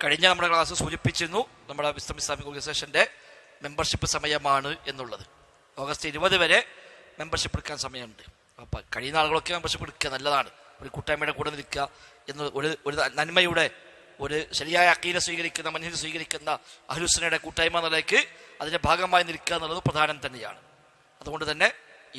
കഴിഞ്ഞ നമ്മുടെ ക്ലാസ് സൂചിപ്പിച്ചിരുന്നു നമ്മുടെ വിസ്ഡം ഇസ്ലാമിക് ഓർഗനൈസേഷൻ്റെ മെമ്പർഷിപ്പ് സമയമാണ് എന്നുള്ളത്. ഓഗസ്റ്റ് 20 വരെ മെമ്പർഷിപ്പ് എടുക്കാൻ സമയമുണ്ട്. അപ്പം കഴിയുന്ന ആളുകളൊക്കെ മെമ്പർഷിപ്പ് എടുക്കുക നല്ലതാണ്. ഒരു കൂട്ടായ്മയുടെ കൂടെ നിൽക്കുക എന്ന് ഒരു നന്മയുടെ ഒരു ശരിയായ അഖീദ സ്വീകരിക്കുന്ന മൻഹജ് സ്വീകരിക്കുന്ന അഹ്ലുസുന്നയുടെ കൂട്ടായ്മ നിലയ്ക്ക് അതിൻ്റെ ഭാഗമായി നിൽക്കുക എന്നുള്ളത് പ്രധാനം തന്നെയാണ്. അതുകൊണ്ട് തന്നെ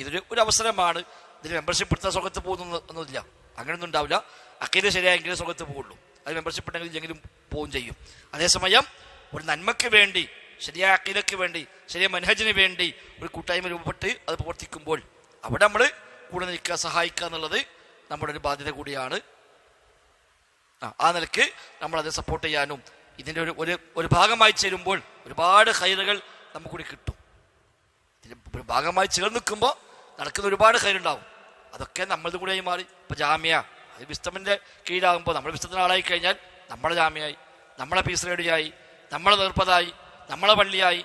ഇതൊരു അവസരമാണ്. ഇതിന് മെമ്പർഷിപ്പ് എടുത്താൽ സ്വർഗ്ഗത്ത് പോകുന്നൊന്നുമില്ല, അങ്ങനെയൊന്നും ഉണ്ടാവില്ല. അഖീദ ശരിയായെങ്കിലും സ്വർഗ്ഗത്ത് പോകുള്ളൂ. അത് മെമ്പർഷിപ്പ് ഉണ്ടെങ്കിൽ ഇല്ലെങ്കിലും പോവുകയും ചെയ്യും. അതേസമയം ഒരു നന്മയ്ക്ക് വേണ്ടി, ശരിയായ അഖീദയ്ക്ക് വേണ്ടി, ശരിയായ മൻഹജിന് വേണ്ടി ഒരു കൂട്ടായ്മ രൂപപ്പെട്ട് അത് പ്രവർത്തിക്കുമ്പോൾ അവിടെ നമ്മൾ കൂടെ നിൽക്കുക, സഹായിക്കുക എന്നുള്ളത് നമ്മുടെ ഒരു ബാധ്യത കൂടിയാണ്. ആ നിലയ്ക്ക് നമ്മളത് സപ്പോർട്ട് ചെയ്യാനും ഇതിൻ്റെ ഒരു ഭാഗമായി ചേരുമ്പോൾ ഒരുപാട് ഖൈറുകൾ നമുക്കൂടി കിട്ടും. ഇതിന് ഒരു ഭാഗമായി ചേർന്ന് നിൽക്കുമ്പോൾ നടക്കുന്ന ഒരുപാട് ഖൈറുണ്ടാവും. അതൊക്കെ നമ്മളത് കൂടെയായി മാറി. ഇപ്പോൾ ജാമ്യ അത് വിസ്ഡമിൻ്റെ കീഴിലാകുമ്പോൾ നമ്മൾ വിസ്ഡത്തിൻ്റെ ആളായി കഴിഞ്ഞാൽ നമ്മളെ ജാമ്യയായി, നമ്മളെ പീസ് റേഡിയായി, നമ്മളെ നിർപ്പതായി, നമ്മളെ പള്ളിയായി.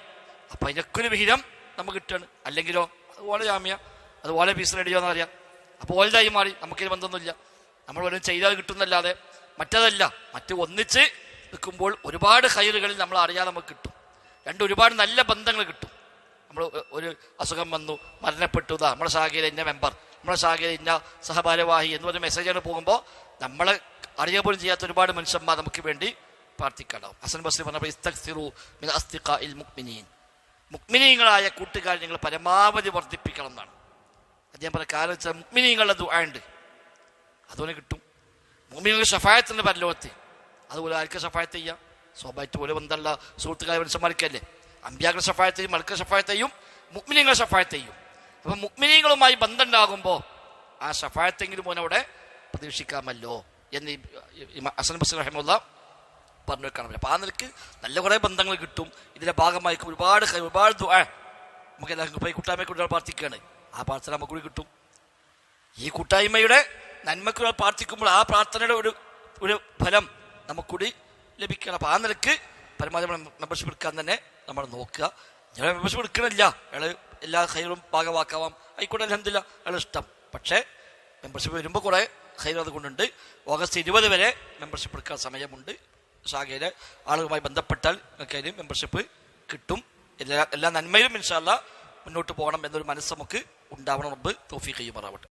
അപ്പം അതിനൊക്കെ ഒരു വിഹിതം നമുക്ക് കിട്ടുകയാണ്. അല്ലെങ്കിലോ അതുപോലെ ജാമ്യ, അതുപോലെ പീസ് റേഡിയോ എന്നറിയാം. അപ്പോൾ ഓലതായി മാറി, നമുക്കിത് ബന്ധമൊന്നുമില്ല. നമ്മൾ വല്ലതും ചെയ്താൽ കിട്ടുന്നല്ലാതെ മറ്റതല്ല. മറ്റ് ഒന്നിച്ച് നിൽക്കുമ്പോൾ ഒരുപാട് ഖൈറുകളിൽ നമ്മൾ അറിയാതെ നമുക്ക് കിട്ടും. ഒരുപാട് നല്ല ബന്ധങ്ങൾ കിട്ടും. നമ്മൾ ഒരു അസുഖം വന്നു, മരണപ്പെട്ടു, നമ്മുടെ ശാഖയിലെ ഇന്ന മെമ്പർ, നമ്മുടെ ശാഖയിലെ ഇന്ന സഹഭാരവാഹി എന്ന് പറഞ്ഞ മെസ്സേജാണ് പോകുമ്പോൾ നമ്മളെ അറിയുക പോലും ചെയ്യാത്ത ഒരുപാട് മനുഷ്യന്മാർ നമുക്ക് വേണ്ടി പ്രാർത്ഥിക്കാനാവും. ഹസൻ ബസ്രി പറഞ്ഞപ്പോൾ ഇസ്തഗ്ഫിറൂ മിൻ അസ്തിഖാഇൽ മുഅ്മിനീൻ, മുഅ്മിനീങ്ങളായ കൂട്ടുകാരെ നിങ്ങൾ പരമാവധി വർദ്ധിപ്പിക്കണം എന്നാണ് അദ്ദേഹം പറഞ്ഞ. കാരണം വെച്ചാൽ മുഅ്മിനീങ്ങളുടെ ദുആ ഉണ്ട്, അതുപോലെ കിട്ടും. മുഅ്മിനീങ്ങളുടെ ശഫാഅത്തിന്റെ പരലോകത്ത് അതുപോലെ ആർക്ക് ശഫാഅത്ത് ചെയ്യാം? സ്വാഭാവികമായിട്ട് പോലെ ബന്ധമുള്ള സുഹൃത്തുക്കളായ മനുഷ്യന്മാർക്കല്ലേ. അമ്പിയാക്കളുടെ ശഫാഅത്ത് ചെയ്യും, മലക്കുകളുടെ ശഫാഅത്ത് ചെയ്യും, മുഅ്മിനീങ്ങളുടെ ശഫാഅത്ത് ചെയ്യും. അപ്പം മുഅ്മിനീങ്ങളുമായി ബന്ധം ഉണ്ടാകുമ്പോൾ ആ ശഫാഅത്തെങ്കിലും അവിടെ പ്രതീക്ഷിക്കാമല്ലോ എന്ന് ഹസൻ ബസ്രി റഹിമഹുല്ലാഹ് പറഞ്ഞു വെക്കാൻ പറ്റില്ല. അപ്പം ആ നിലയ്ക്ക് നല്ല കുറേ ബന്ധങ്ങൾ കിട്ടും. ഇതിൻ്റെ ഭാഗമായി ഒരുപാട് ദുആ നമുക്ക് എല്ലാവർക്കും ഇപ്പോൾ ഈ കൂട്ടായ്മയ്ക്ക് പ്രാർത്ഥിക്കുകയാണ്. ആ പ്രാർത്ഥന നമുക്ക് കൂടി കിട്ടും. ഈ കൂട്ടായ്മയുടെ നന്മയ്ക്ക് പ്രാർത്ഥിക്കുമ്പോൾ ആ പ്രാർത്ഥനയുടെ ഒരു ഫലം നമുക്കൂടി ലഭിക്കണം. അപ്പം ആ നിലയ്ക്ക് പരമാവധി മെമ്പർഷിപ്പ് എടുക്കാൻ തന്നെ നമ്മൾ നോക്കുക. ഞാൻ മെമ്പർഷിപ്പ് എടുക്കണില്ല, അയാൾ എല്ലാ ഖൈറും ഭാഗമാക്കാവാം, ആയിക്കോട്ടെ, അൽഹംദുലില്ലാ, അയാൾ ഇഷ്ടം. പക്ഷേ മെമ്പർഷിപ്പ് വരുമ്പോൾ കുറേ ഖൈർ അതുകൊണ്ടുണ്ട്. ഓഗസ്റ്റ് 20 വരെ മെമ്പർഷിപ്പ് എടുക്കാൻ സമയമുണ്ട്. ശാഖയിലെ ആളുകളുമായി ബന്ധപ്പെട്ടാൽ ഒക്കെ അതിന് മെമ്പർഷിപ്പ് കിട്ടും. എല്ലാ നന്മയിലും ഇൻഷാ അല്ലാഹ് മുന്നോട്ട് പോകണം എന്നൊരു മനസ്സ് നമുക്ക് ഉണ്ടാവണം. റബ്ബ് തൗഫീഖ് ചെയ്യുമാറാവട്ടെ.